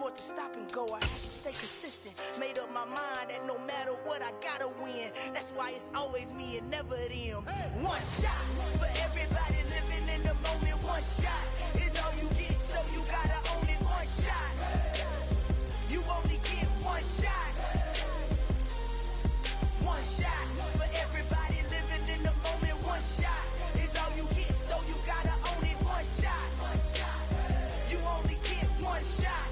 afford to stop and go. I have to stay consistent. Made up my mind that no matter what, I gotta win. That's why it's always me and never them. One shot for everybody living in the moment. One shot is all you get, so you gotta own it. One shot. You only get one shot. One shot for everybody living in the moment. One shot is all you get, so you gotta own it. One shot. You only get one shot.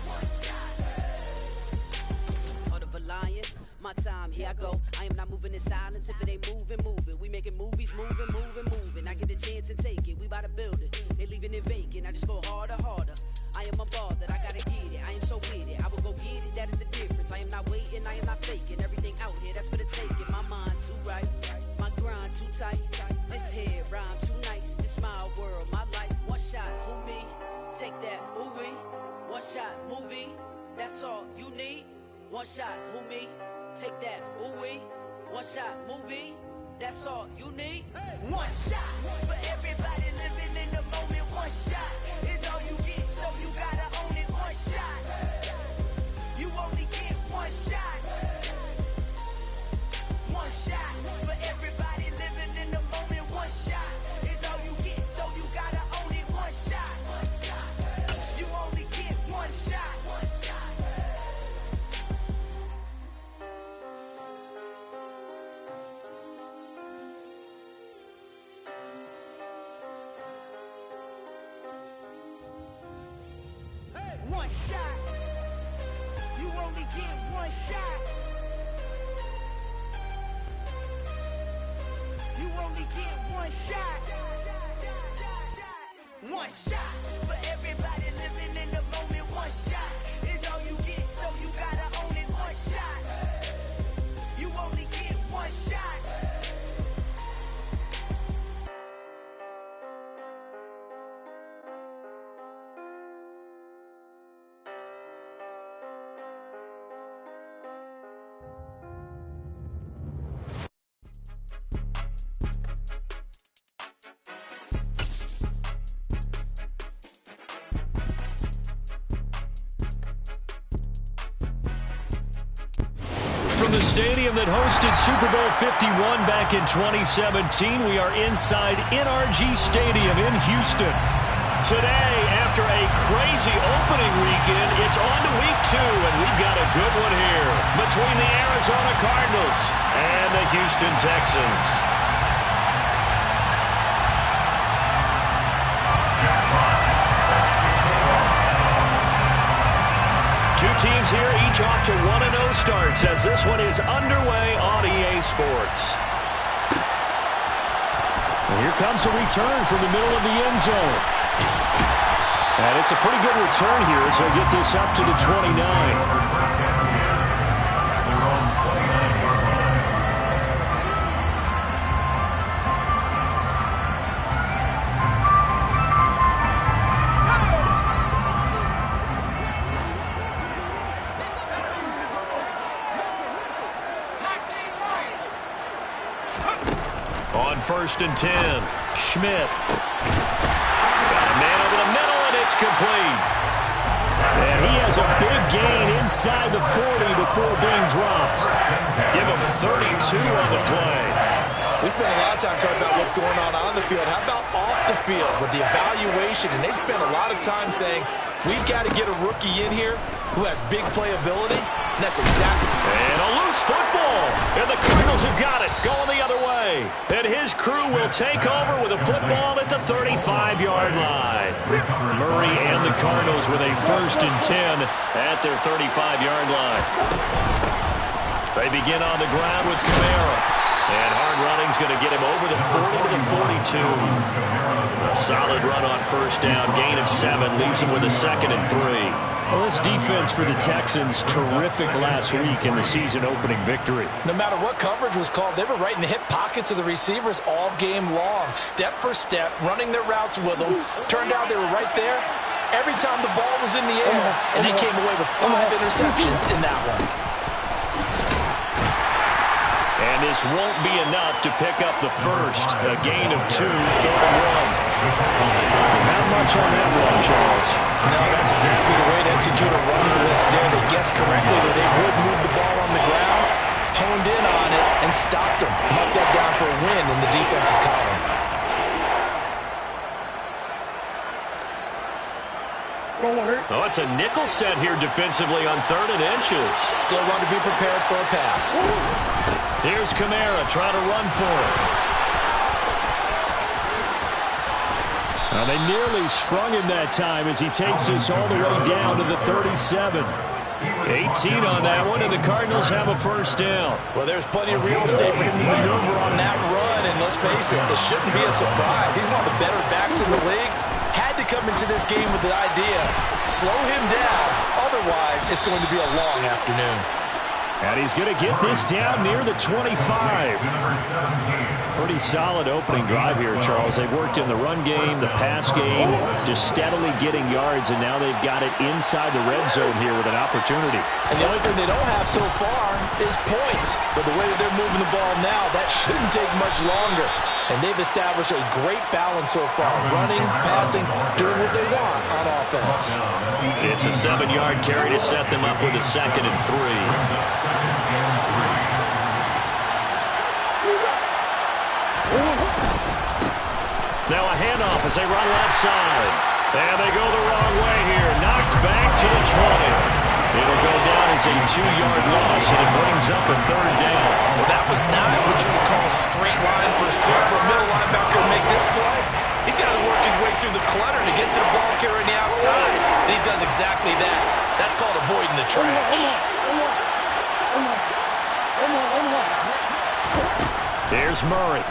Heart of a lion, my time, here I go. I am not moving in silence. If it ain't moving, move it. We making movies, moving, moving, moving. I get a chance and take it. We bout to build it. They leaving it vacant. I just go harder, harder. I am a ball that I gotta get it. I am so with it. I will go get it. That is the difference. I am not waiting. I am not faking. Everything out here, that's for the taking. My mind too right. My grind too tight. This here rhyme too nice. This my world, my life. One shot, who me? Take that, ooh wee. One shot, movie. That's all you need. One shot, who me? Take that, ooh wee. One shot, movie. That's all you need. One shot for everybody living in the moment. One shot is all you get, so you gotta own it. One shot. You only get one shot. One shot for everybody living in the moment. One shot is all you get, so you gotta own it. One shot. You only get one shot. One shot. You only get one shot. You only get one shot. One shot for everybody living in the moment. One shot is all you get, so you gotta own it. One shot. You only get one shot. From the stadium that hosted Super Bowl 51 back in 2017, we are inside NRG Stadium in Houston. Today, after a crazy opening weekend, it's on to week 2, and we've got a good one here between the Arizona Cardinals and the Houston Texans. Two teams here, each off to 1-0 starts as this one is underway on EA Sports. And here comes a return from the middle of the end zone. And it's a pretty good return here as he'll get this up to the 29. On 1st and 10, Schmidt. Got a man over the middle, and it's complete. And he has a big gain inside the 40 before being dropped. Give him 32 on the play. We spent a lot of time talking about what's going on the field. How about off the field with the evaluation? And they spent a lot of time saying, we've got to get a rookie in here who has big playability. And that's exactly. And a loose football. And the Cardinals have got it going the other way. And his crew will take over with a football at the 35-yard line. Murray and the Cardinals with a 1st and 10 at their 35-yard line. They begin on the ground with Kamara. And hard running's going to get him over the 40 to the 42. A solid run on 1st down. Gain of 7 leaves him with a 2nd and 3. Well, this defense for the Texans, terrific last week in the season-opening victory. No matter what coverage was called, they were right in the hip pockets of the receivers all game long, step for step, running their routes with them. Turned out they were right there every time the ball was in the air, and they came away with 5 interceptions in that one. And this won't be enough to pick up the first. A gain of 2, 3rd and 1. Not much on that one, Charles. No, that's exactly the way to execute a run blitz. stopped him. Mark that down for a win in the defense's column. Oh, it's a nickel set here defensively on 3rd and inches. Still want to be prepared for a pass. Here's Kamara trying to run for it. Now they nearly sprung him that time as he takes us all the way down to the 37. 18 on that one, and the Cardinals have a first down. Well, there's plenty of real estate for him to maneuver on that run, and let's face it, this shouldn't be a surprise. He's one of the better backs in the league. Had to come into this game with the idea, slow him down, otherwise it's going to be a long afternoon. And he's going to get this down near the 25. Pretty solid opening drive here, Charles. They've worked in the run game, the pass game, just steadily getting yards, and now they've got it inside the red zone here with an opportunity. And the only thing they don't have so far is points. But the way that they're moving the ball now, that shouldn't take much longer. And they've established a great balance so far, running, passing, doing what they want on offense. It's a 7-yard carry to set them up with a 2nd and 3. Now a handoff as they run left side. And they go the wrong way here. Knocked back to the 20. It'll go down as a 2-yard loss, and it brings up a 3rd down. Well, that was not what you would call straight line pursuit for a middle linebacker to make this play. He's got to work his way through the clutter to get to the ball carrier on the outside, and he does exactly that. That's called avoiding the trash. Here's Murray.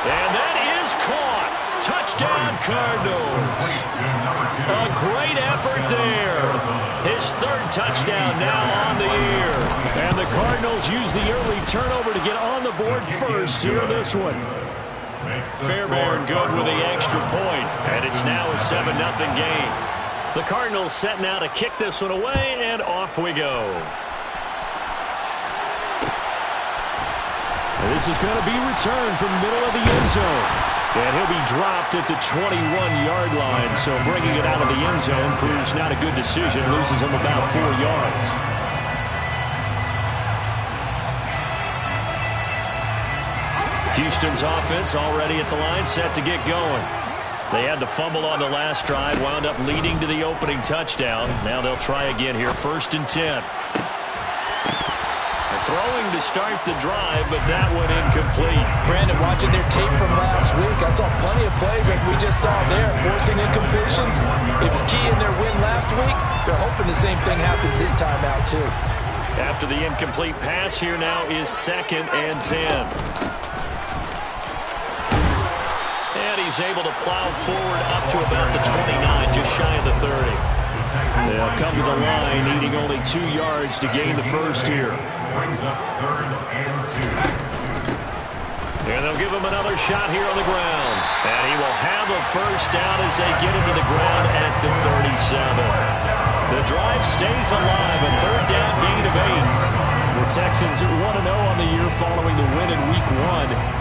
And that is caught. Touchdown, Cardinals. A great effort there. His 3rd touchdown now on the year. And the Cardinals use the early turnover to get on the board first here in this one. Fairbairn good with the extra point. And it's now a 7-0 game. The Cardinals setting out to kick this one away, and off we go. This is going to be returned from the middle of the end zone. And he'll be dropped at the 21-yard line. So bringing it out of the end zone proves not a good decision. Loses him about 4 yards. Houston's offense already at the line, set to get going. They had the fumble on the last drive, wound up leading to the opening touchdown. Now they'll try again here, 1st and 10. Throwing to start the drive, but that one incomplete. Brandon, watching their tape from last week, I saw plenty of plays like we just saw there, forcing incompletions. It was key in their win last week. They're hoping the same thing happens this time out, too. After the incomplete pass, here now is 2nd and 10. And he's able to plow forward up to about the 29, just shy of the 30. They'll come to the line, needing only 2 yards to gain the first here. Brings up 3rd and 2. And they'll give him another shot here on the ground. And he will have a first down as they get into the ground at the 37. The drive stays alive, a 3rd down gain of 8. The Texans 1-0 on the year following the win in Week 1,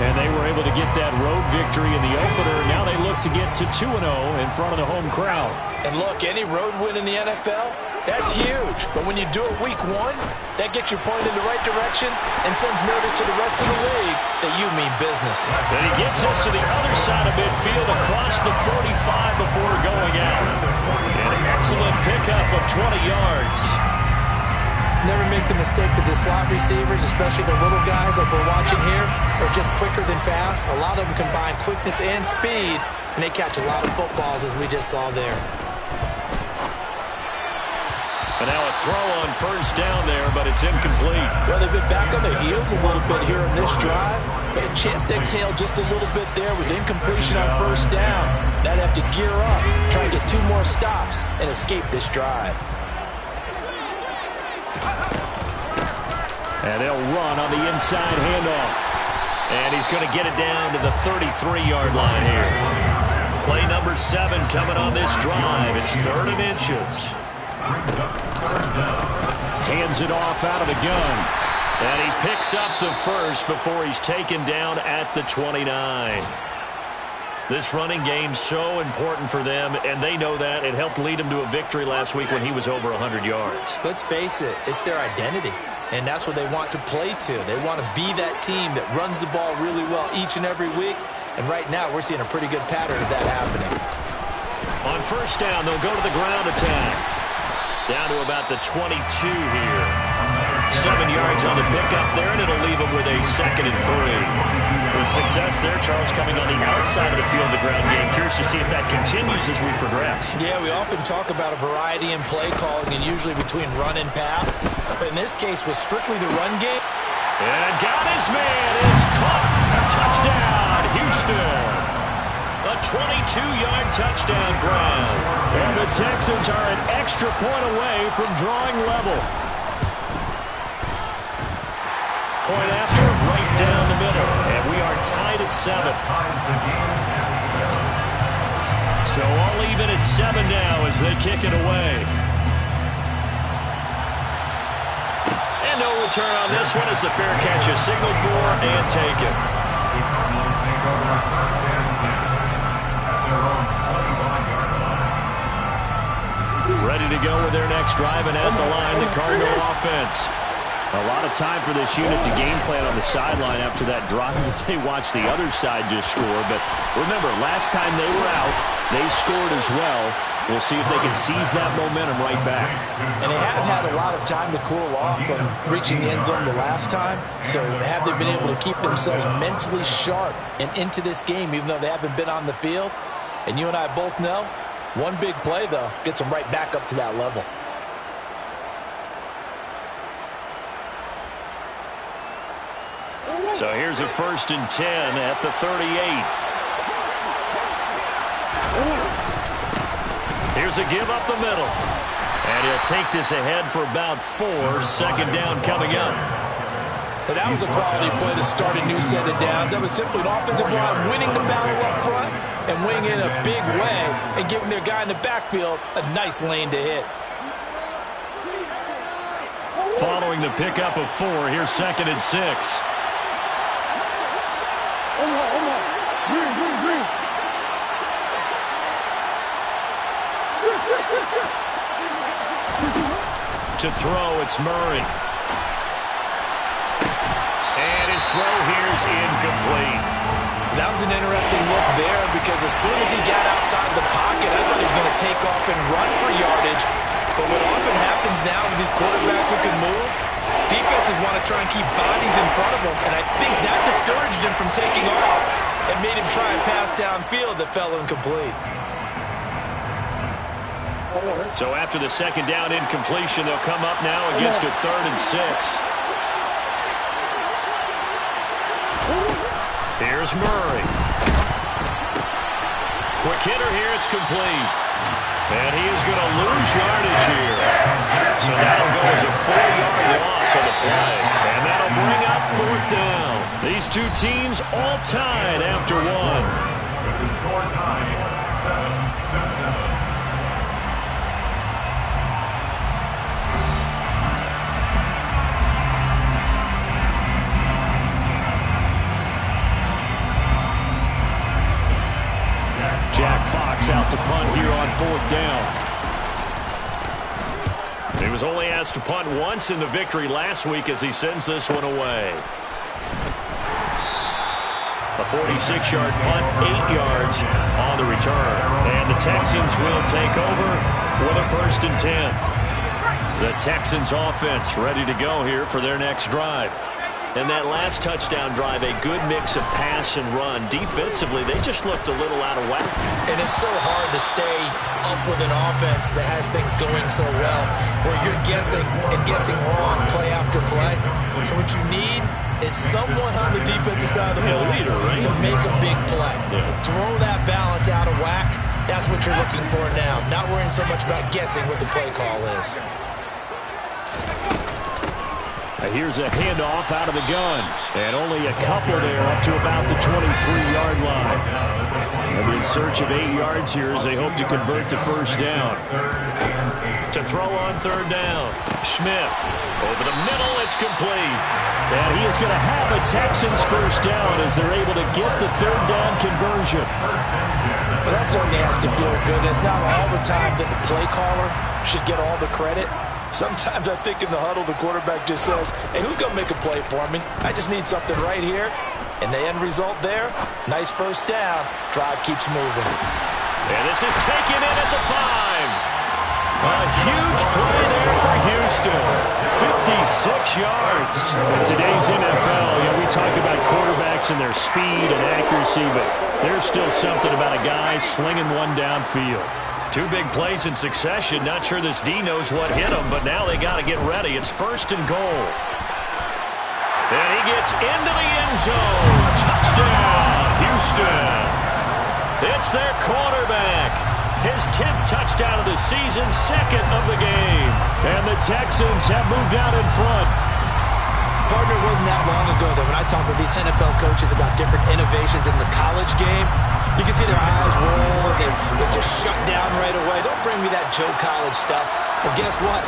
and they were able to get that road victory in the opener. Now they look to get to 2-0 in front of the home crowd. And look, any road win in the NFL, that's huge. But when you do it Week 1, that gets your point in the right direction and sends notice to the rest of the league that you mean business. And he gets us to the other side of midfield across the 45 before going out. An excellent pickup of 20 yards. Never make the mistake that the slot receivers, especially the little guys like we're watching here, are just quicker than fast. A lot of them combine quickness and speed, and they catch a lot of footballs, as we just saw there. And now a throw on first down there, but it's incomplete. Well, they've been back on their heels a little bit here in this drive, but a chance to exhale just a little bit there with incompletion on first down. Now they have to gear up, try and get 2 more stops, and escape this drive. And they'll run on the inside handoff. And he's going to get it down to the 33-yard line here. Play number 7 coming on this drive. It's 3rd and inches. Hands it off out of the gun. And he picks up the first before he's taken down at the 29. This running game so important for them, and they know that. It helped lead them to a victory last week when he was over 100 yards. Let's face it, it's their identity. and that's what they want to play to. They want to be that team that runs the ball really well each and every week, and right now we're seeing a pretty good pattern of that happening. On first down, they'll go to the ground attack. Down to about the 22 here. 7 yards on the pickup there, and it'll leave them with a 2nd and 3. The success there, Charles, coming on the outside of the field, the ground game. Curious to see if that continues as we progress. Yeah, we often talk about a variety in play calling and usually between run and pass. But in this case, was strictly the run game. And got his man. It's caught. Touchdown, Houston. A 22-yard touchdown ground. And the Texans are an extra point away from drawing level. Point after, right down the middle. And we are tied at 7. So all even at 7 now as they kick it away. And no return on this one as the fair catch is signaled for and taken. Ready to go with their next drive, and at the line, the Cardinal offense. A lot of time for this unit to game plan on the sideline after that drive that they watched the other side just score. But remember, last time they were out, they scored as well. We'll see if they can seize that momentum right back. And they have had a lot of time to cool off from reaching the end zone the last time. So have they been able to keep themselves mentally sharp and into this game, even though they haven't been on the field? And you and I both know, one big play, though, gets them right back up to that level. So here's a 1st and 10 at the 38. Here's a give up the middle. And he'll take this ahead for about 4. 2nd down coming up. But that was a quality play to start a new set of downs. That was simply an offensive line winning the battle up front and winning in a big way and giving their guy in the backfield a nice lane to hit. Following the pickup of 4, here's 2nd and 6. To throw, it's Murray. And his throw here is incomplete. That was an interesting look there because as soon as he got outside the pocket, I thought he was going to take off and run for yardage. But what often happens now with these quarterbacks who can move, defenses want to try and keep bodies in front of them, and I think that discouraged him from taking off and made him try a pass downfield that fell incomplete. So after the 2nd down incompletion, they'll come up now against a 3rd and 6. Here's Murray. Quick hitter here, it's complete. And he is going to lose yardage here. So that'll go as a 4-yard loss on the play. And that'll bring up 4th down. These two teams all tied after 1. The score tied 7-7. Jack Fox out to punt here on 4th down. He was only asked to punt once in the victory last week as he sends this one away. A 46-yard punt, 8 yards on the return. And the Texans will take over with a 1st and 10. The Texans offense ready to go here for their next drive. And that last touchdown drive, a good mix of pass and run. Defensively, they just looked a little out of whack. And it's so hard to stay up with an offense that has things going so well, where you're guessing and guessing wrong play after play. So what you need is someone on the defensive side of the ball to make a big play. Throw that balance out of whack. That's what you're looking for now. Not worrying so much about guessing what the play call is. Here's a handoff out of the gun. And only a couple there up to about the 23-yard line. They'll be in search of 8 yards here as they hope to convert the 1st down. To throw on 3rd down. Schmidt over the middle. It's complete. And he is going to have a Texans 1st down as they're able to get the 3rd down conversion. Well, that certainly has to feel good. It's not all the time that the play caller should get all the credit. Sometimes I think in the huddle, the quarterback just says, hey, who's going to make a play for me? I just need something right here. And the end result there, nice first down. Drive keeps moving. And this is taken in at the 5. A huge play there for Houston. 56 yards. In today's NFL, we talk about quarterbacks and their speed and accuracy, but there's still something about a guy slinging one downfield. 2 big plays in succession. Not sure this D knows what hit him, but now they got to get ready. It's 1st and goal. And he gets into the end zone. Touchdown, Houston. It's their quarterback. His 10th touchdown of the season, 2nd of the game. And the Texans have moved out in front. Partner, wasn't that long ago that when I talk with these NFL coaches about different innovations in the college game, you can see their eyes roll and they just shut down right away. Don't bring me that Joe College stuff. Well, guess what?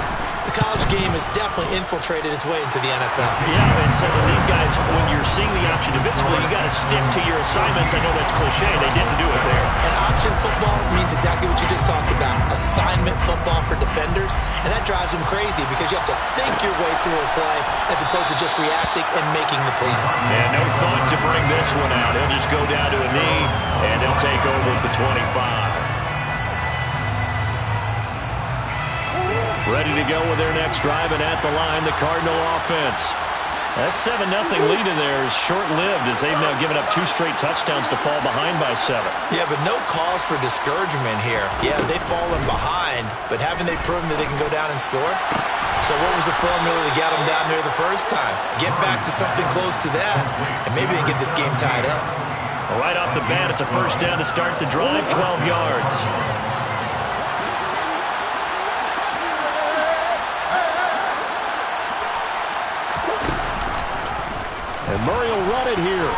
The college game has definitely infiltrated its way into the NFL. Yeah, and so these guys, when you're seeing the option defensively, you got to stick to your assignments. I know that's cliche. They didn't do it there. And option football means exactly what you just talked about. Assignment football for defenders. And that drives them crazy because you have to think your way through a play as opposed to just reacting and making the play. And no thought to bring this one out. He'll just go down to a knee, and they'll take over at the 25. Ready to go with their next drive, and at the line, the Cardinal offense. That 7-0 lead in there is short-lived as they've now given up 2 straight touchdowns to fall behind by 7. Yeah, but no cause for discouragement here. Yeah, they've fallen behind, but haven't they proven that they can go down and score? So what was the formula to get them down there the first time? Get back to something close to that, and maybe they get this game tied up. Right off the bat, it's a first down to start the drive, 12 yards. And Murray will run it here.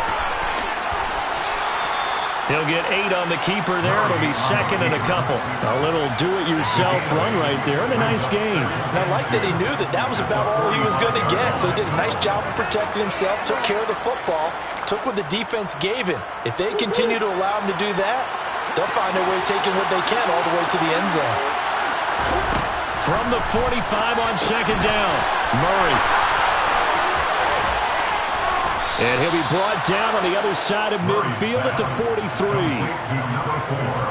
He'll get 8 on the keeper there. It'll be 2nd and a couple. A little do-it-yourself run right there, and a nice game. And I like that he knew that that was about all he was going to get. So he did a nice job of protecting himself, took care of the football, took what the defense gave him. If they continue to allow him to do that, they'll find their way taking what they can all the way to the end zone. From the 45 on 2nd down, Murray. And he'll be brought down on the other side of midfield at the 43.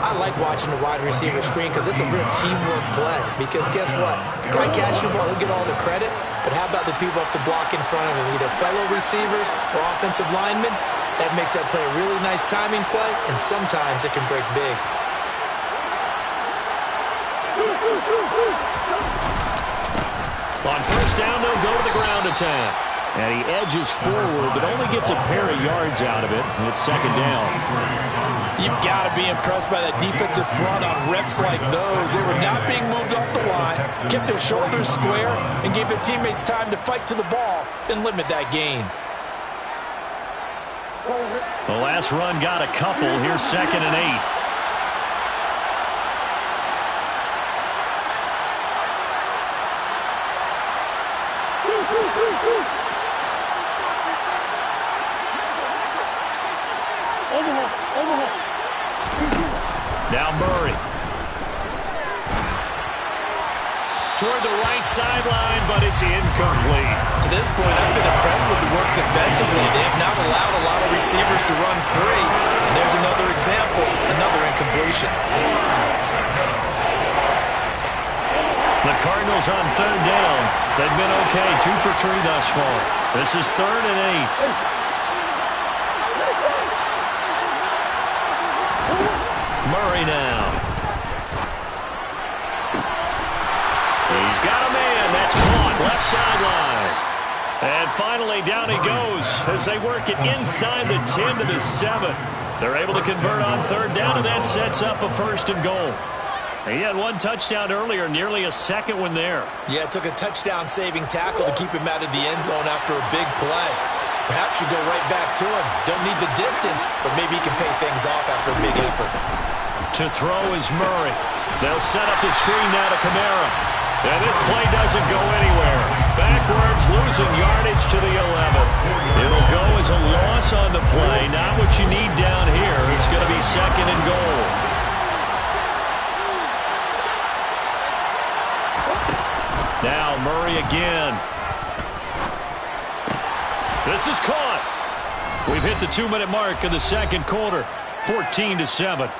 I like watching the wide receiver screen because it's a real teamwork play. Because guess what? The guy catching the ball, he'll get all the credit. But how about the people up to block in front of him? Either fellow receivers or offensive linemen. That makes that play a really nice timing play. And sometimes it can break big. On first down, they'll go to the ground attack. And he edges forward, but only gets a pair of yards out of it. And it's 2nd down. You've got to be impressed by that defensive front on reps like those. They were not being moved off the line, kept their shoulders square, and gave their teammates time to fight to the ball and limit that gain. The last run got a couple. Here's 2nd and 8. Now Murray. Toward the right sideline, but it's incomplete. To this point, I've been impressed with the work defensively. They have not allowed a lot of receivers to run free. And there's another example, another incompletion. The Cardinals on 3rd down. They've been okay, 2 for 3 thus far. This is 3rd and 8. Murray now. He's got a man. That's caught. Left sideline. And finally, down he goes as they work it inside the 10 to the 7. They're able to convert on 3rd down, and that sets up a 1st and goal. He had 1 touchdown earlier, nearly a 2nd one there. Yeah, it took a touchdown-saving tackle to keep him out of the end zone after a big play. Perhaps you go right back to him. Don't need the distance, but maybe he can pay things off after a big effort. To throw is Murray. They'll set up the screen now to Kamara. And this play doesn't go anywhere. Backwards, losing yardage to the 11. It'll go as a loss on the play. Not what you need down here. It's going to be 2nd and goal. Now Murray again. This is caught. We've hit the 2-minute mark in the second quarter. 14-7.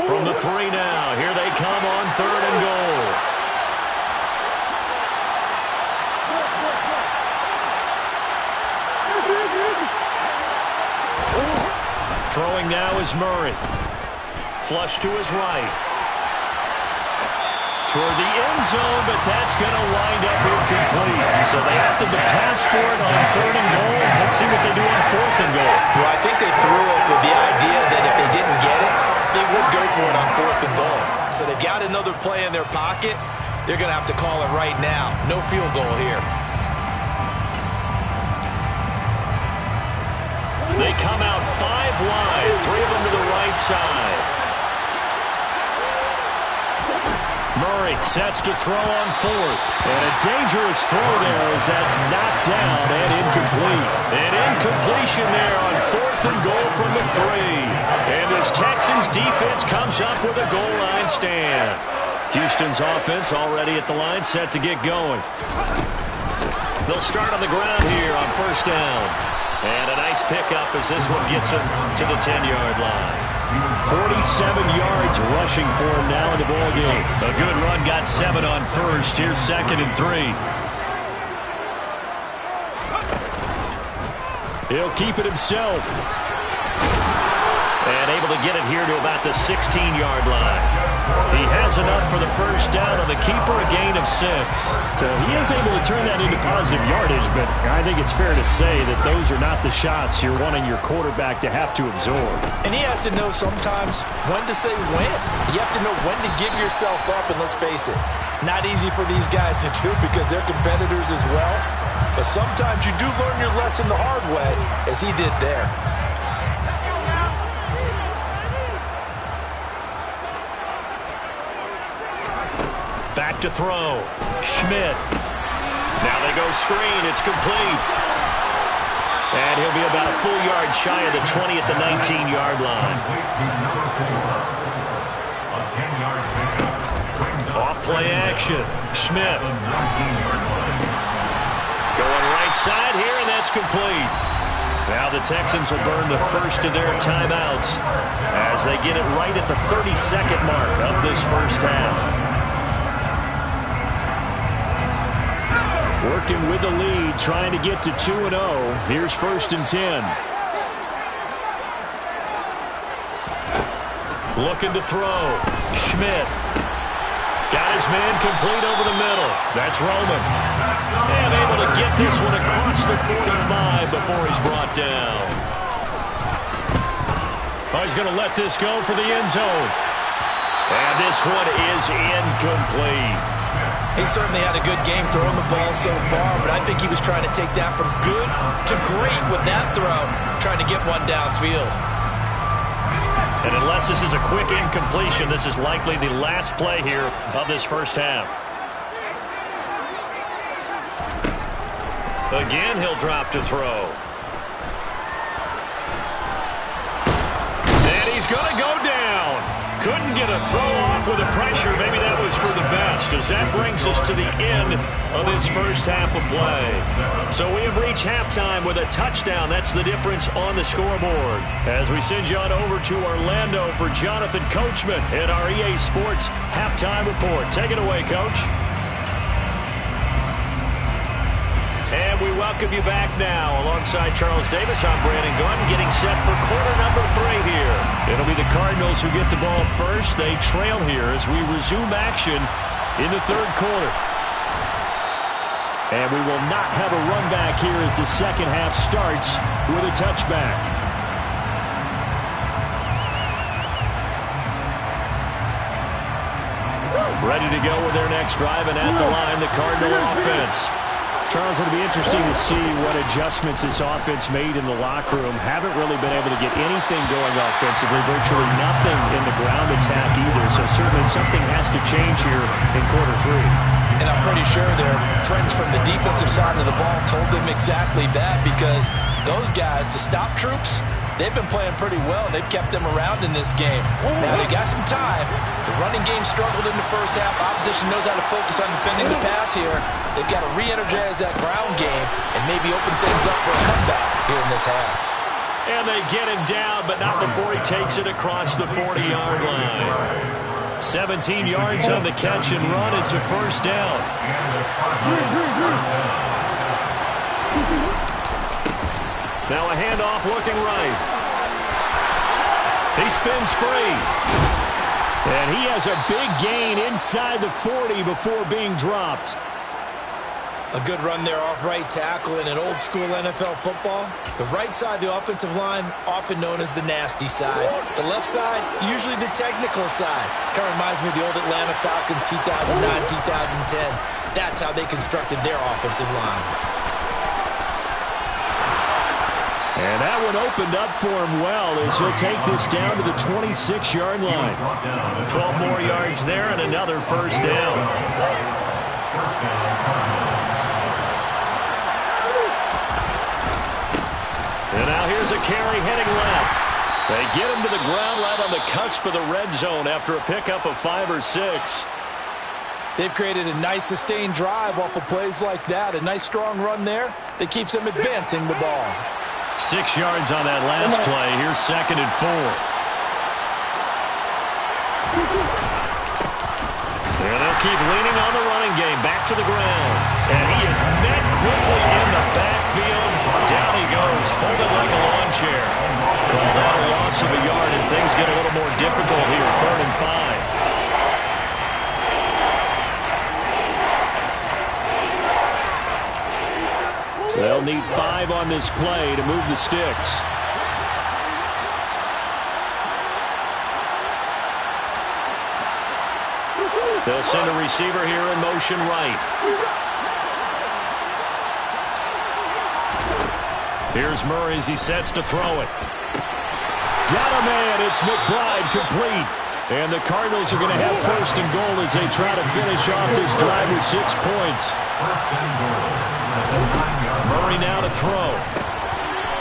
From the 3 now. Here they come on 3rd and goal. Throwing now is Murray. Flush to his right. Toward the end zone, but that's going to wind up incomplete. So they opted to pass for it on 3rd and goal. Let's see what they do on 4th and goal. Well, I think they threw it with the idea that if they didn't get it, they would go for it on 4th and goal. So they've got another play in their pocket. They're going to have to call it right now. No field goal here. They come out 5 wide, 3 of them to the right side. Murray sets to throw on 4th. And a dangerous throw there as that's knocked down and incomplete. An incompletion there on 4th and goal from the 3. And this Texans defense comes up with a goal line stand. Houston's offense already at the line, set to get going. They'll start on the ground here on 1st down. And a nice pickup as this one gets him to the 10-yard line. 47 yards rushing for him now in the ballgame. A good run, got 7 on 1st. Here's 2nd and 3. He'll keep it himself. And able to get it here to about the 16-yard line. He has enough for the 1st down on the keeper, a gain of 6. So he is able to turn that into positive yardage, but I think it's fair to say that those are not the shots you're wanting your quarterback to have to absorb. And he has to know sometimes when to say when. You have to know when to give yourself up, and let's face it, not easy for these guys to do because they're competitors as well. But sometimes you do learn your lesson the hard way, as he did there. Back to throw. Schmidt. Now they go screen. It's complete. And he'll be about a full yard shy of the 20 at the 19-yard line. Off play action. Schmidt. Going right side here, and that's complete. Now the Texans will burn the first of their timeouts as they get it right at the 32nd mark of this first half. Working with the lead, trying to get to 2-0. Here's 1st and 10. Looking to throw. Schmidt. Got his man complete over the middle. That's Roman. And able to get this one across the 45 before he's brought down. Oh, he's going to let this go for the end zone. And this one is incomplete. He certainly had a good game throwing the ball so far, but I think he was trying to take that from good to great with that throw, trying to get one downfield. And unless this is a quick incompletion, this is likely the last play here of this first half. Again, he'll drop to throw. And he's going to go down. Couldn't get a throw off with the pressure. Maybe that was for the best, as that brings us to the end of this first half of play. So we have reached halftime with a touchdown. That's the difference on the scoreboard. As we send you on over to Orlando for Jonathan Coachman in our EA Sports Halftime Report. Take it away, Coach. And we welcome you back now. Alongside Charles Davis, I'm Brandon Gordon, getting set for quarter number 3 here. It'll be the Cardinals who get the ball first. They trail here as we resume action in the 3rd quarter. And we will not have a run back here as the second half starts with a touchback. Ready to go with their next drive, and at the line, the Cardinal offense. Charles, it'll be interesting to see what adjustments this offense made in the locker room. Haven't really been able to get anything going offensively, virtually nothing in the ground attack either. So certainly something has to change here in quarter 3. And I'm pretty sure their friends from the defensive side of the ball told them exactly that, because those guys, the stop troops, they've been playing pretty well. They've kept them around in this game. Now, they got some time. The running game struggled in the first half. Opposition knows how to focus on defending the pass here. They've got to re-energize that ground game and maybe open things up for a comeback here in this half. And they get him down, but not before he takes it across the 40-yard line. 17 yards on the catch and run. It's a first down. Now a handoff looking right. He spins free. And he has a big gain inside the 40 before being dropped. A good run there off right tackle in an old-school NFL football. The right side of the offensive line, often known as the nasty side. The left side, usually the technical side. Kind of reminds me of the old Atlanta Falcons 2009-2010. That's how they constructed their offensive line. And that one opened up for him well as he'll take this down to the 26-yard line. 12 more yards there and another first down. And now here's a carry heading left. They get him to the ground right on the cusp of the red zone after a pickup of 5 or 6. They've created a nice sustained drive off of plays like that. A nice strong run there that keeps them advancing the ball. 6 yards on that last play. Here's 2nd and 4. And they'll keep leaning on the running game. Back to the ground. And he is met quickly in the backfield. Down he goes, folded like a lawn chair. Call that a loss of a yard, and things get a little more difficult here. 3rd and 5. They'll need 5 on this play to move the sticks. They'll send a receiver here in motion right. Here's Murray as he sets to throw it. Got a man. It's McBride complete. And the Cardinals are going to have 1st and goal as they try to finish off this drive with 6 points. Murray now to throw.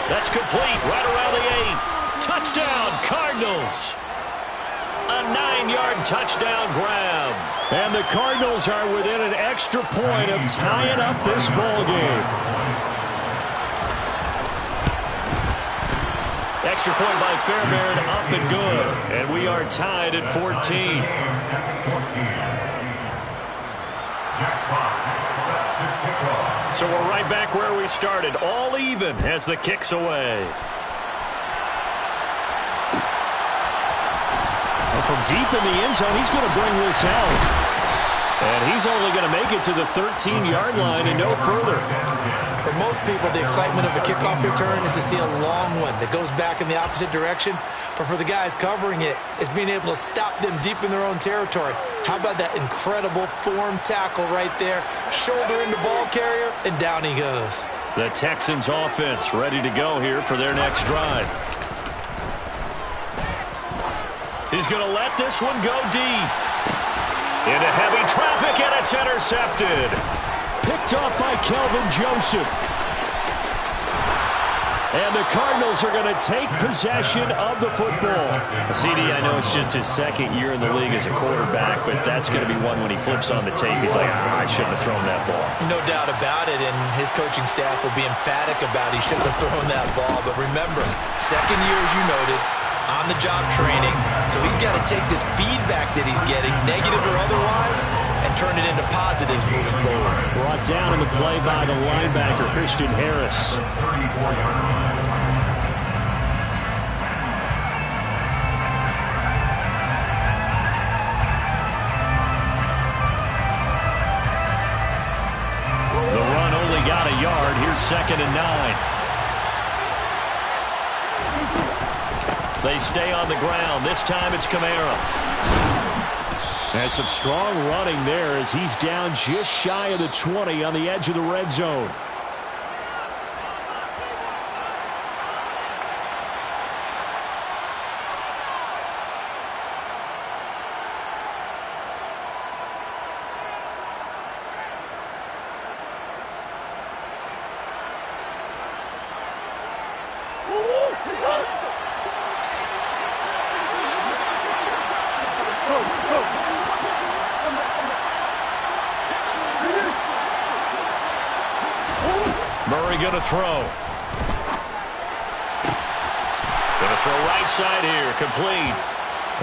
That's complete right around the 8. Touchdown, Cardinals. A 9-yard touchdown grab. And the Cardinals are within an extra point of tying up this ball game. Extra point by Fairbairn, up and good. And we are tied at 14. So we're right back where we started, all even as the kick's away. And from deep in the end zone, he's going to bring this out. And he's only going to make it to the 13-yard line and no further. For most people, the excitement of a kickoff return is to see a long one that goes back in the opposite direction. But for the guys covering it, it's being able to stop them deep in their own territory. How about that incredible form tackle right there? Shoulder into ball carrier, and down he goes. The Texans offense ready to go here for their next drive. He's going to let this one go deep. Into heavy traffic, and it's intercepted. Picked off by Kelvin Joseph. And the Cardinals are going to take possession of the football. CD, I know it's just his 2nd year in the league as a quarterback, but that's going to be one when he flips on the tape. He's like, I shouldn't have thrown that ball. No doubt about it, and his coaching staff will be emphatic about he shouldn't have thrown that ball. But remember, 2nd year, as you noted, on-the-job training, so he's got to take this feedback that he's getting, negative or otherwise, and turn it into positives moving forward. Brought down in the play by the linebacker, Christian Harris. The run only got a yard. Here's 2nd and 9. They stay on the ground. This time it's Kamara. And some strong running there as he's down just shy of the 20 on the edge of the red zone. Murray going to throw. Going to throw right side here, complete.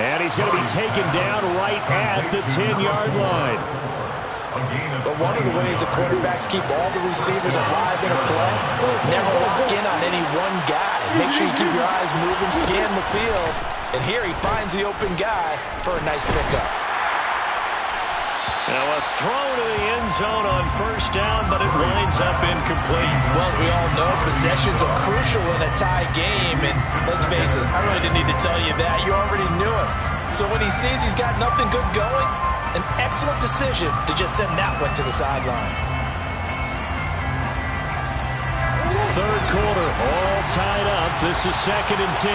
And he's going to be taken down right at the 10-yard line. But one of the ways the quarterbacks keep all the receivers alive in a play, never lock in on any one guy. Make sure you keep your eyes moving, scan the field. And here he finds the open guy for a nice pickup. Now a throw to the end zone on first down, but it winds up incomplete. Well, we all know possessions are crucial in a tie game. And let's face it, I really didn't need to tell you that. You already knew it. So when he sees he's got nothing good going, an excellent decision to just send that one to the sideline. Third quarter, all tied up. This is 2nd and 10.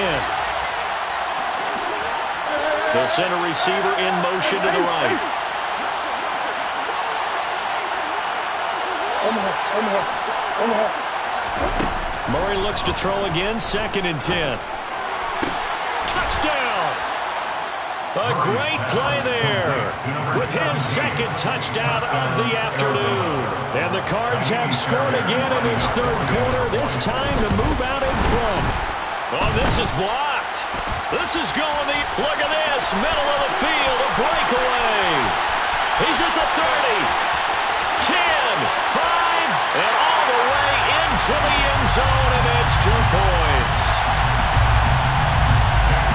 They'll send a receiver in motion to the right. Murray looks to throw again, 2nd and 10. Touchdown! A great play there with his 2nd touchdown of the afternoon. And the Cards have scored again in this 3rd quarter, this time to move out in front. Oh, this is blocked. This is going look at this, middle of the field, a breakaway. He's at the 30. 10, 5, and all the way into the end zone, and it's 2 points.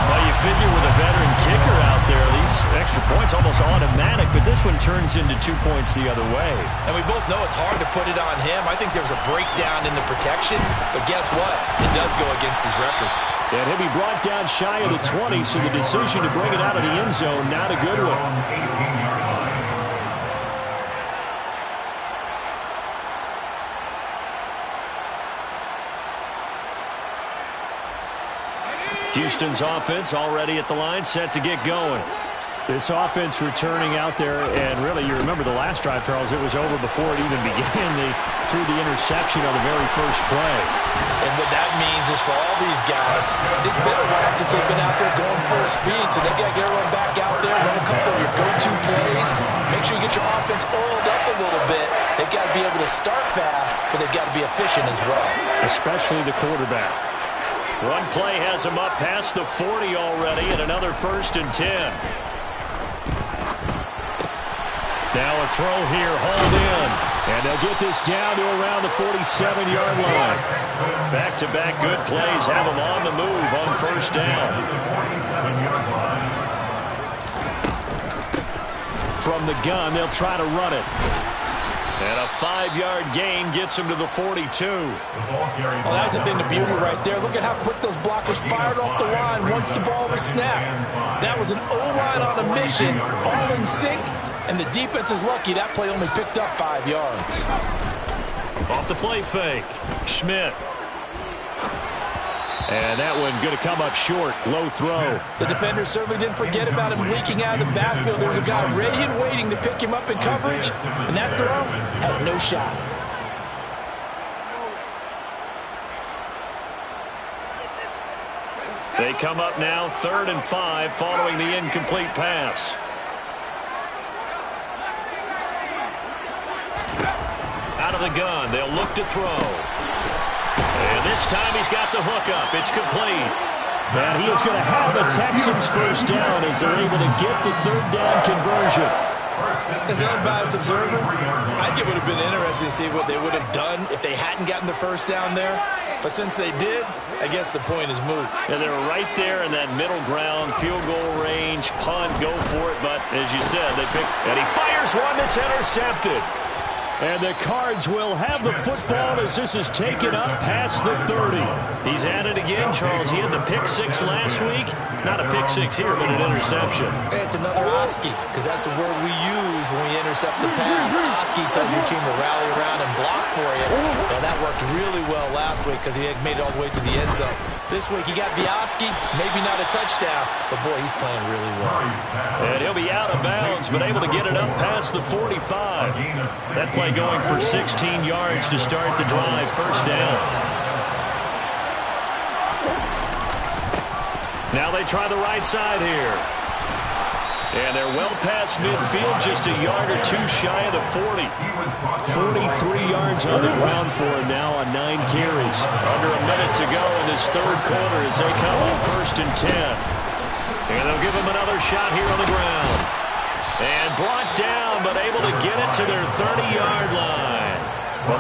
Well, you figure with a veteran kicker out there, these extra points almost automatic, but this one turns into 2 points the other way. And we both know it's hard to put it on him. I think there was a breakdown in the protection, but guess what? It does go against his record. And he'll be brought down shy of the 20, so the decision to bring it out of the end zone, not a good one. Houston's offense already at the line, set to get going. This offense returning out there, and really, you remember the last drive, Charles, it was over before it even began. They threw the interception on the very first play. And what that means is for all these guys, it's been a while since they've been out there going full speed, so they got to get everyone back out there, run a couple of your go-to plays, make sure you get your offense oiled up a little bit. They've got to be able to start fast, but they've got to be efficient as well. Especially the quarterback. One play has him up past the 40 already, and another 1st and 10. Now a throw here, hauled in. And they'll get this down to around the 47-yard line. Back-to-back good plays have them on the move on first down. From the gun, they'll try to run it. And a 5-yard gain gets him to the 42. Well, that hasn't been the beauty right there. Look at how quick those blockers fired off the line once the ball was snapped. That was an O-line on a mission, all in sync, and the defense is lucky that play only picked up 5 yards. Off the play fake, Schmidt. And that one going to come up short. Low throw. The defender certainly didn't forget about him leaking out of the backfield. There was a guy ready and waiting to pick him up in coverage, and that throw had no shot. They come up now 3rd and 5 following the incomplete pass. Out of the gun, they'll look to throw. And this time he's got the hook up. It's complete. And he is going to have the Texans first down as they're able to get the 3rd down conversion. As an unbiased observer, I think it would have been interesting to see what they would have done if they hadn't gotten the first down there. But since they did, I guess the point is moot. And they were right there in that middle ground, field goal range, punt, go for it. But as you said, they picked, and he fires one that's intercepted. And the Cards will have the football as this is taken up past the 30. He's at it again, Charles. He had the pick 6 last week. Not a pick 6 here, but an interception. It's another Oski, because that's the word we use when we intercept the pass. Oski tells your team to rally around and block for you. And that worked really well last week because he had made it all the way to the end zone. This week he got the Oski, maybe not a touchdown, but boy, he's playing really well. And he'll be out of bounds, but able to get it up past the 45. That play going for 16 yards to start the drive. First down. Now they try the right side here. And they're well past midfield, just a yard or two shy of the 40. 43 yards on the ground for him now on 9 carries. Under a minute to go in this third quarter as they come on 1st and 10. And they'll give him another shot here on the ground. And brought down, but able to get it to their 30-yard line.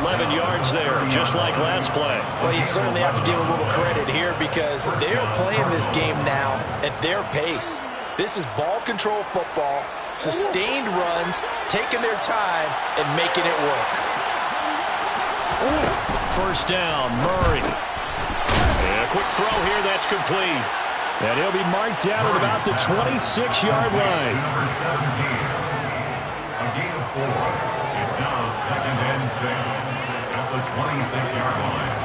11 yards there, just like last play. Well, you certainly have to give a little credit here because they're playing this game now at their pace. This is ball control football, sustained runs, taking their time, and making it work. First down, Murray. And a quick throw here, that's complete. And he'll be marked down at about the 26-yard line. Number 17. A gain of 4. It's now 2nd and 6 at the 26-yard line.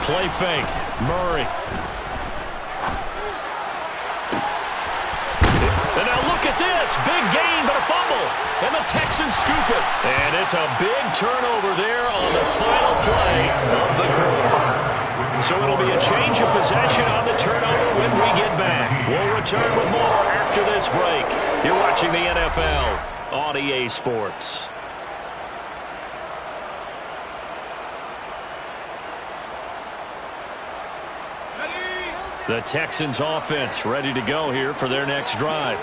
Play fake. Murray. And now look at this. Big gain, but a fumble. And the Texans scoop it. And it's a big turnover there on the final play of the quarter. So it'll be a change of possession on the turnover when we get back. We'll return with more after this break. You're watching the NFL on EA Sports. The Texans offense ready to go here for their next drive.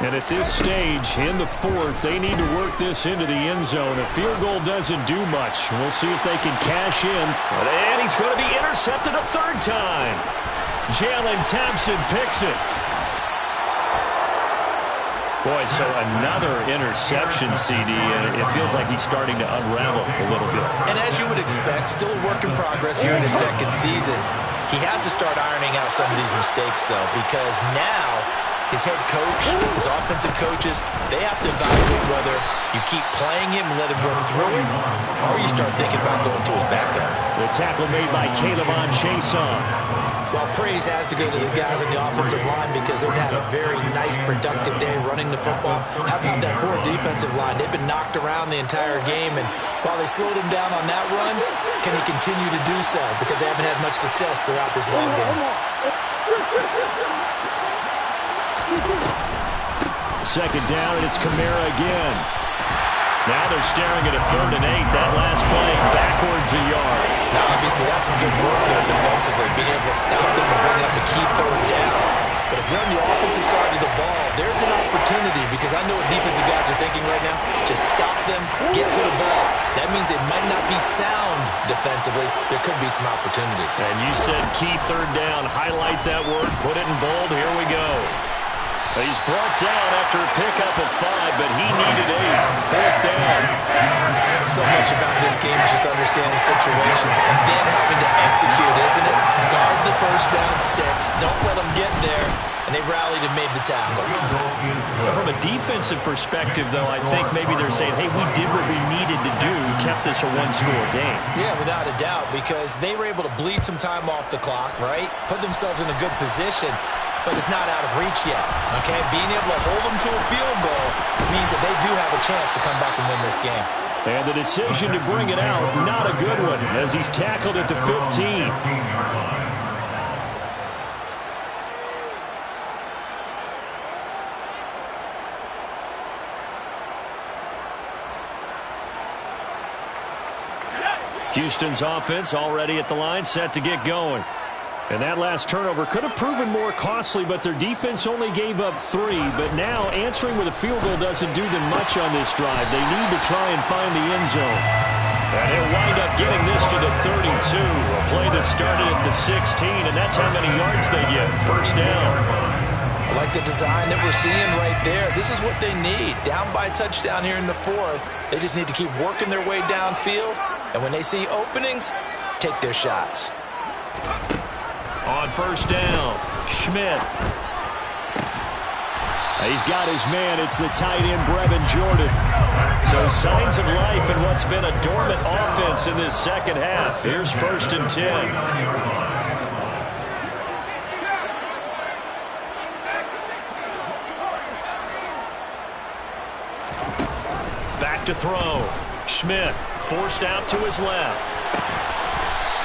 And at this stage, in the 4th, they need to work this into the end zone. A field goal doesn't do much. We'll see if they can cash in. And he's going to be intercepted a 3rd time. Jalen Thompson picks it. Boy, so another interception, CD, and it feels like he's starting to unravel a little bit. And as you would expect, still a work in progress here in his 2nd season. He has to start ironing out some of these mistakes, though, because now his head coach, his offensive coaches, they have to evaluate whether you keep playing him and let him work through it, or you start thinking about going to his backup. The tackle made by Caleb Chason. Well, praise has to go to the guys on the offensive line because they've had a very nice, productive day running the football. How about that poor defensive line? They've been knocked around the entire game, and while they slowed him down on that run, can he continue to do so? Because they haven't had much success throughout this ball game. 2nd down, and it's Kamara again. Now they're staring at a 3rd and 8. That last play backwards a yard. Now, obviously, that's some good work there defensively, being able to stop them and bring up a key 3rd down. But if you're on the offensive side of the ball, there's an opportunity because I know what defensive guys are thinking right now. Just stop them, get to the ball. That means they might not be sound defensively. There could be some opportunities. And you said key 3rd down. Highlight that word. Put it in bold. Here we go. He's brought down after a pickup of 5, but he needed 8. 4th down. So much about this game is just understanding situations and then having to execute, isn't it? Guard the first down sticks. Don't let them get there. And they rallied and made the tackle. From a defensive perspective, though, I think maybe they're saying, hey, we did what we needed to do, kept this a 1-score game. Yeah, without a doubt, because they were able to bleed some time off the clock, right? Put themselves in a good position. But it's not out of reach yet, okay? Being able to hold them to a field goal means that they do have a chance to come back and win this game. And the decision to bring it out, not a good one, as he's tackled at the 15. Houston's offense already at the line, set to get going. And that last turnover could have proven more costly, but their defense only gave up 3. But now answering with a field goal doesn't do them much on this drive. They need to try and find the end zone. And he'll wind up getting this to the 32. A play that started at the 16, and that's how many yards they get. 1st down. I like the design that we're seeing right there. This is what they need. Down by a touchdown here in the 4th. They just need to keep working their way downfield. And when they see openings, take their shots. On 1st down, Schmidt. He's got his man. It's the tight end, Brevin Jordan. So signs of life in what's been a dormant offense in this 2nd half. Here's 1st and 10. Back to throw. Schmidt forced out to his left.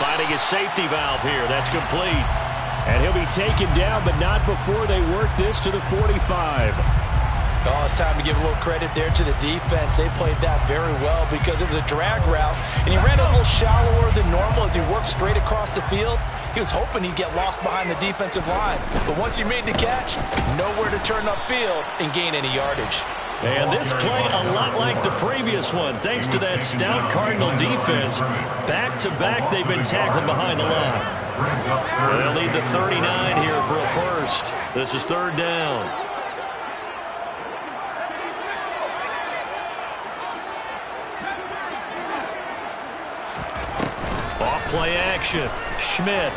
Finding his safety valve here. That's complete. And he'll be taken down, but not before they work this to the 45. Oh, it's time to give a little credit there to the defense. They played that very well because it was a drag route, and he ran a little shallower than normal as he worked straight across the field. He was hoping he'd get lost behind the defensive line, but once he made the catch, nowhere to turn upfield and gain any yardage. And this play a lot like the previous one, thanks to that stout Cardinal defense. Back-to-back, they've been tackled behind the line. They'll need the 39 here for a first. This is third down. Off-play action. Schmidt.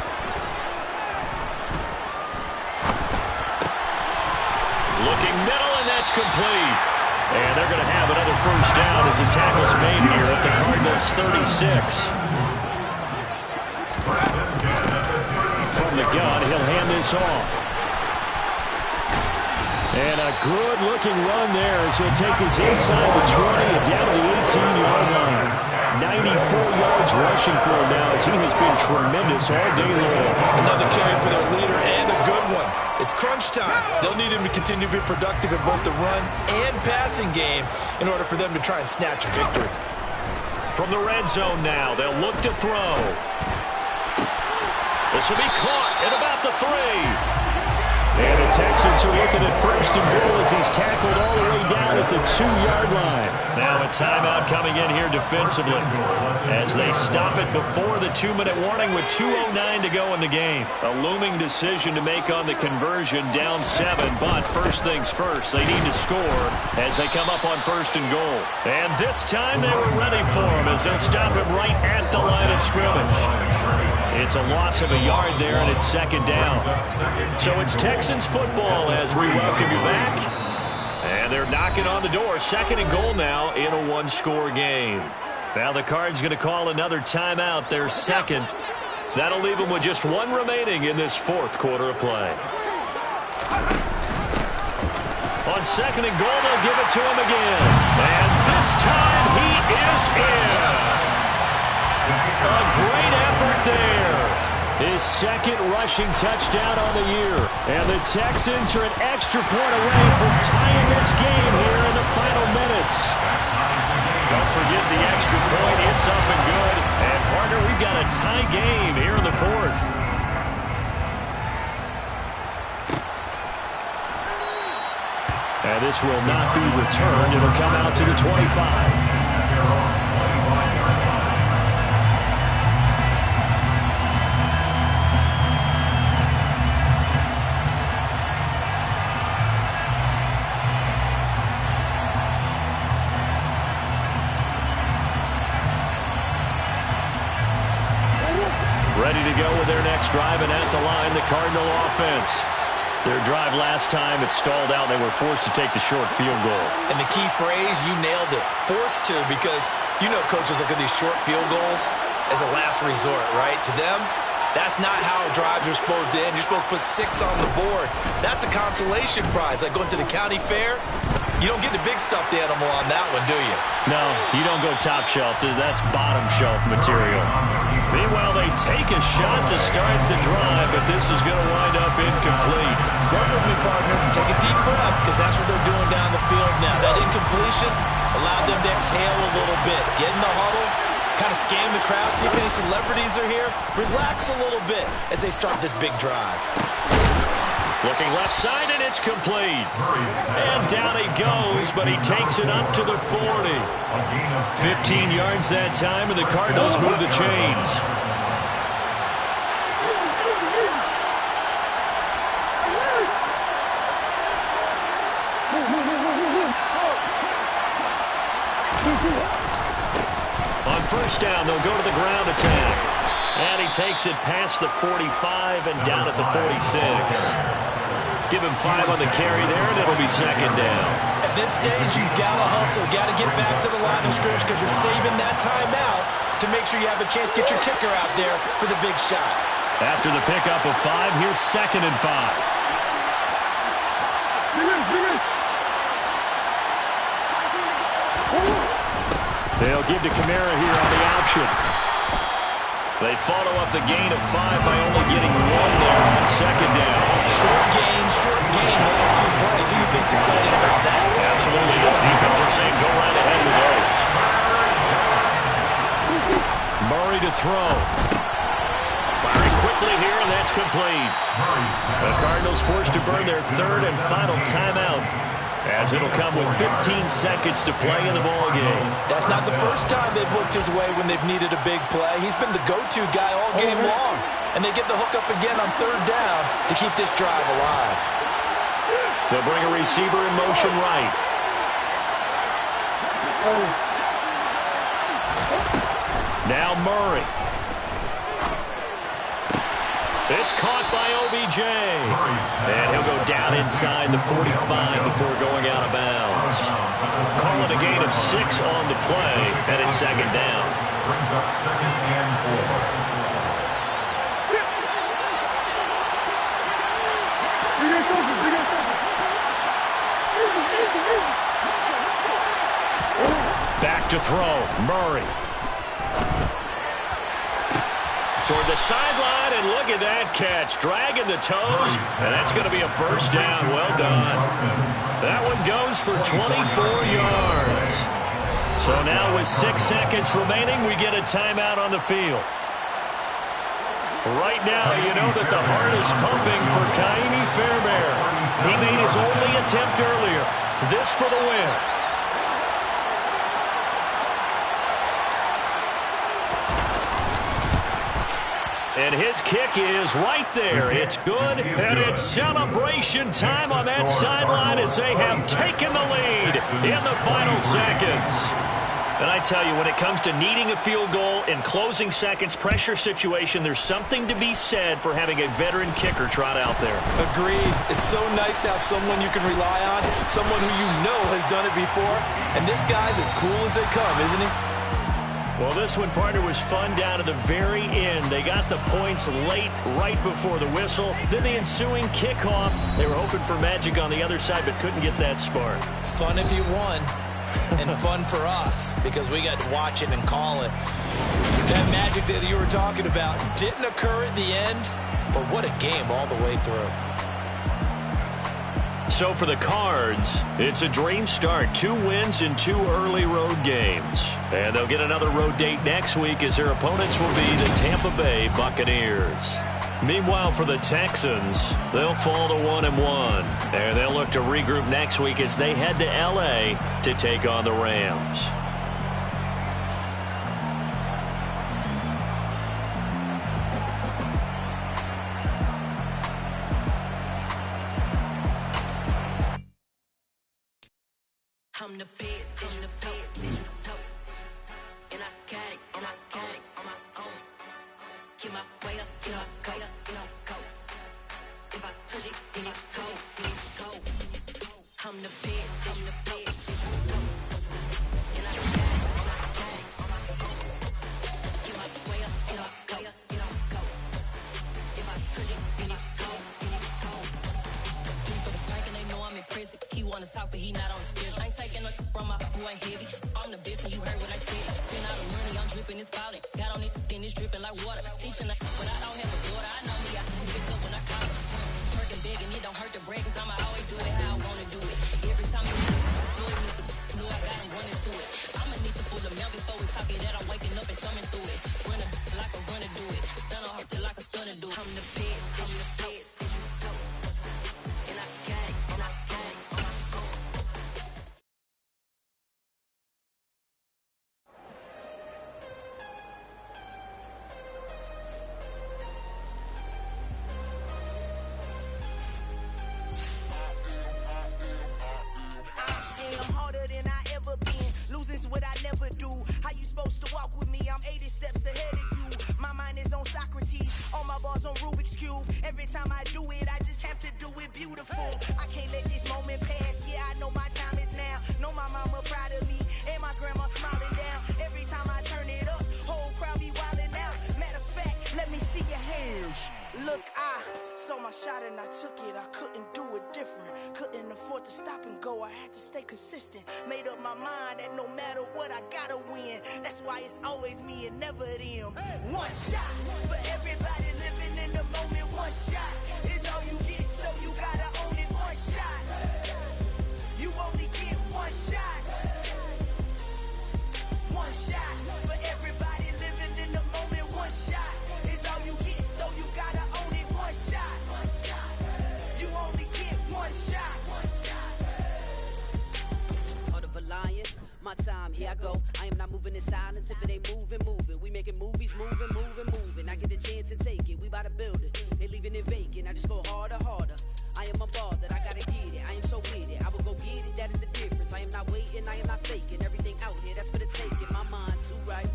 Looking middle, and that's complete. And they're going to have another first down as the tackle's made here at the Cardinals' 36. From the gun, he'll hand this off. And a good-looking run there as he'll take this inside the 20 and down to the 18-yard line. 94 yards rushing for him now as he has been tremendous all day long. Another carry for their leader and a good one. It's crunch time. They'll need him to continue to be productive in both the run and passing game in order for them to try and snatch a victory. From the red zone now, they'll look to throw. This will be caught at about the 3. And the Texans are looking at first and goal as he's tackled all the way down at the 2-yard line. Now a timeout coming in here defensively as they stop it before the 2-minute warning with 2:09 to go in the game. A looming decision to make on the conversion, down 7, but first things first, they need to score as they come up on first and goal. And this time they were ready for him as they'll stop him right at the line of scrimmage. It's a loss of a yard there, and it's second down. So it's Texans football as we welcome you back. And they're knocking on the door. Second and goal now in a one-score game. Now the Cards going to call another timeout, their second. That'll leave them with just one remaining in this fourth quarter of play. On second and goal, they'll give it to him again. And this time he is in. A great effort there. His second rushing touchdown on the year. And the Texans are an extra point away from tying this game here in the final minutes. Don't forget the extra point. It's up and good. And, partner, we've got a tie game here in the fourth. And this will not be returned. It'll come out to the 25. Ready to go with their next drive, and at the line, the Cardinal offense. Their drive last time, it stalled out. They were forced to take the short field goal. And the key phrase, you nailed it. Forced to, because you know coaches look at these short field goals as a last resort, right? To them, that's not how drives are supposed to end. You're supposed to put 6 on the board. That's a consolation prize. Like going to the county fair, you don't get the big stuffed animal on that one, do you? No, you don't go top shelf. That's bottom shelf material. Meanwhile, they take a shot to start the drive, but this is going to wind up incomplete. Work with me, partner. Take a deep breath, because that's what they're doing down the field now. That incompletion allowed them to exhale a little bit. Get in the huddle, kind of scan the crowd, see if any celebrities are here. Relax a little bit as they start this big drive. Looking left side, and it's complete. And down he goes, but he takes it up to the 40. 15 yards that time, and the Cardinals move the chains. On first down, they'll go to the ground attack. And he takes it past the 45 and down at the 46. Give him 5 on the carry there, and it'll be second down. At this stage, you've got to hustle. Got to get back to the line of scrimmage because you're saving that timeout to make sure you have a chance to get your kicker out there for the big shot. After the pickup of 5, here's second and 5. They'll They'll give to Kamara here on the option. They follow up the gain of 5 by only getting 1 there on second down. Short gain, last 2 plays. Who do you think's excited about that? Absolutely. This defense are saying go right ahead with those. Murray to throw. Firing quickly here, and that's complete. The Cardinals forced to burn their 3rd and final timeout, as it'll come with 15 seconds to play in the ballgame. That's not the first time they've looked his way when they've needed a big play. He's been the go-to guy all game long. And they get the hook up again on 3rd down to keep this drive alive. They'll bring a receiver in motion right. Now Murray. It's caught by OBJ. And he'll go down inside the 45 before going out of bounds. Call it a gain of 6 on the play, and it's second down. Brings up 2nd and 4. Back to throw, Murray. Toward the sideline, and look at that catch. Dragging the toes, and that's going to be a first down. Well done. That one goes for 24 yards. So now with 6 seconds remaining, we get a timeout on the field. Right now, you know that the heart is pumping for Kaimi Fairbairn. He made his only attempt earlier. This for the win. And his kick is right there. It's good, and it's celebration time on that sideline as they have taken the lead in the final seconds. And I tell you, when it comes to needing a field goal in closing seconds, pressure situation, there's something to be said for having a veteran kicker trot out there. Agreed. It's so nice to have someone you can rely on, someone who you know has done it before. And this guy's as cool as they come, isn't he? Well, this one, partner, was fun down to the very end. They got the points late, right before the whistle. Then the ensuing kickoff. They were hoping for magic on the other side, but couldn't get that spark. Fun if you won, and fun for us, because we got to watch it and call it. That magic that you were talking about didn't occur at the end, but what a game all the way through. So for the Cards, it's a dream start. 2 wins in 2 early road games. And they'll get another road date next week as their opponents will be the Tampa Bay Buccaneers. Meanwhile, for the Texans, they'll fall to 1-1. And they'll look to regroup next week as they head to L.A. to take on the Rams. I'm the best, I'm the best, and I got it on my own. Get my way up, get up, go, go. If I touch it, then it's go. I'm the best, and I got it on my own. Get my way up, get up, go. If I touch it, then it's go. For the bank and they know I'm impressive. He wanna talk, but he not on the schedule. I ain't taking no from my boy heavy. I'm the best, and you heard what I said. Spend all the money, I'm dripping, it's falling. Got on it, then it's dripping like water. Teaching, but I don't have a daughter. I know me, I can pick up when I call her. Working big, and it don't hurt to break, 'cause I'ma always do it how I wanna do it. Every time you know it, Mr. Know I got him running to it. I'ma need to pull a mail before we talk it that I'm waking up and thumbing through it. Running like a runner do it. Stun on her till like a stunner do it. I'm the best, I'm the best. And I got it, and I got it on my own. I'm harder than I ever been. Losing's what I never do. How you supposed to walk with me? I'm 80 steps ahead of you. My mind is on Socrates. All my bars on Rubik's Cube. Every time I do it, I just have to do it beautiful. I can't let this moment pass. Yeah, I know my time is now. Know my mama proud of me. And my grandma smiling down. Every time I turn it up, whole crowd be wildin' out. Matter of fact, let me see your hands. Look, I saw my shot and I took it. I couldn't do it different. Couldn't afford afford to stop and go. I had to stay consistent. Made up my mind that no matter what, I gotta win. That's why it's always me and never them. One shot for everybody living in the moment. One shot is all you get, so you gotta own it. One shot. You only get one shot. One shot for everybody living in the moment. One shot is all you get, so you gotta own it. One shot. You only get one shot. Heart of a lion, my time, here I go. I am not moving in silence. If it ain't moving, moving. We making movies, moving, moving, moving. I get a chance and take it. We bout to build it. They leaving it vacant. I just go harder, harder. I am unbothered. I gotta get it. I am so with it. I will go get it. That is the difference. I am not waiting. I am not faking. Everything out here, that's for the taking. My mind too right.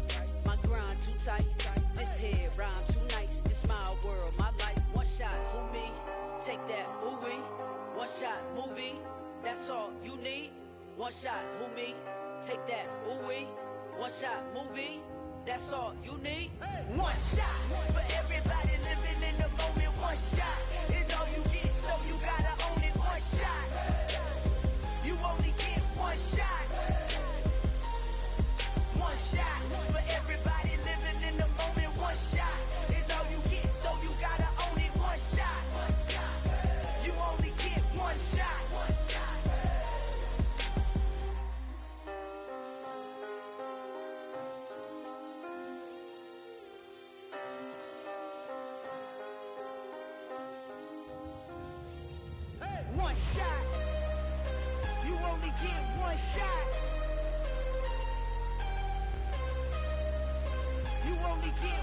My grind too tight. This here rhyme too nice. This my world, my life. One shot, who me? Take that, who we? One shot, movie. That's all you need. One shot, who me? Take that, ooh wee. One shot, movie. That's all you need. One shot for everybody living in the moment. One shot is all you get, so you gotta own it. One shot. You only get one shot. One shot for everybody living in the moment. One shot is all you get, so you gotta own it. One shot. You only get one shot. One shot. You only get one shot. You only get